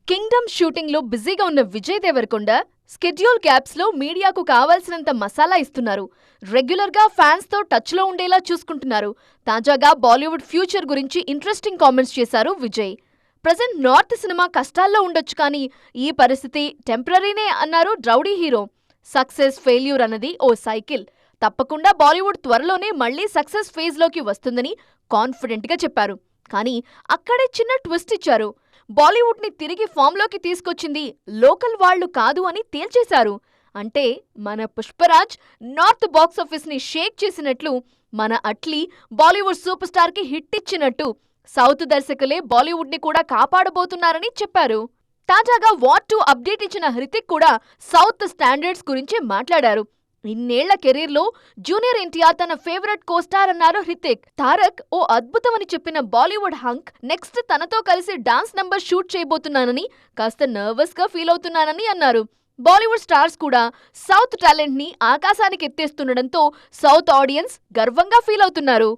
Kingdom shooting లో బిజీగా ఉన్న విజయ్ దేవరకొండ స్కెడ్యూల్ గ్యాప్స్ లో మీడియాకు కావాల్సినంత మసాలా ఇస్తున్నారు. రెగ్యులర్ గా ఫ్యాన్స్ తో టచ్ లో ఉండేలా చూసుకుంటున్నారు. తాజాగా బాలీవుడ్ ఫ్యూచర్ గురించి ఇంట్రెస్టింగ్ కామెంట్స్ చేశారు విజయ్. ప్రజెంట్ నార్త్ సినిమా కష్టాల్లో ఉండొచ్చు కానీ ఈ పరిస్థితి టెంపరరీనే అన్నారు రౌడీ హీరో. సక్సెస్ ఫెయిల్యూర్ అన్నది ఓ సైకిల్. తప్పకుండా బాలీవుడ్ త్వరలోనే మళ్లీ సక్సెస్ ఫేజ్ లోకి వస్తుందని కాన్ఫిడెంట్ గా చెప్పారు. కానీ అక్కడే చిన్న ట్విస్ట్ ఇచ్చారు. బాలీవుడ్ ని తిరిగి ఫామ్లోకి తీసుకొచ్చింది లోకల్ వాళ్లు కాదు అని తేల్చేశారు. అంటే మన పుష్పరాజ్ నార్త్ బాక్సాఫీస్ ని షేక్ చేసినట్లు, మన అట్లీ బాలీవుడ్ సూపర్ స్టార్ కి హిట్ ఇచ్చినట్టు సౌత్ దర్శకులే బాలీవుడ్ ని కూడా కాపాడబోతున్నారని చెప్పారు. తాజాగా వార్ 2 అప్డేట్ ఇచ్చిన హృతిక్ కూడా సౌత్ స్టాండర్డ్స్ గురించి మాట్లాడారు. ఇన్నేళ్ల కెరీర్లో జూనియర్ ఎన్టీఆర్ తన ఫేవరెట్ కోస్టార్ అన్నారు హృతిక్. తారక్ ఓ అద్భుతమని చెప్పిన బాలీవుడ్ హంక్ నెక్స్ట్ తనతో కలిసి డాన్స్ నంబర్ షూట్ చేయబోతున్నానని, కాస్త నర్వస్ గా ఫీల్ అవుతున్నానని అన్నారు. బాలీవుడ్ స్టార్స్ కూడా సౌత్ టాలెంట్ ని ఆకాశానికి ఎత్తేస్తుండడంతో సౌత్ ఆడియన్స్ గర్వంగా ఫీల్ అవుతున్నారు.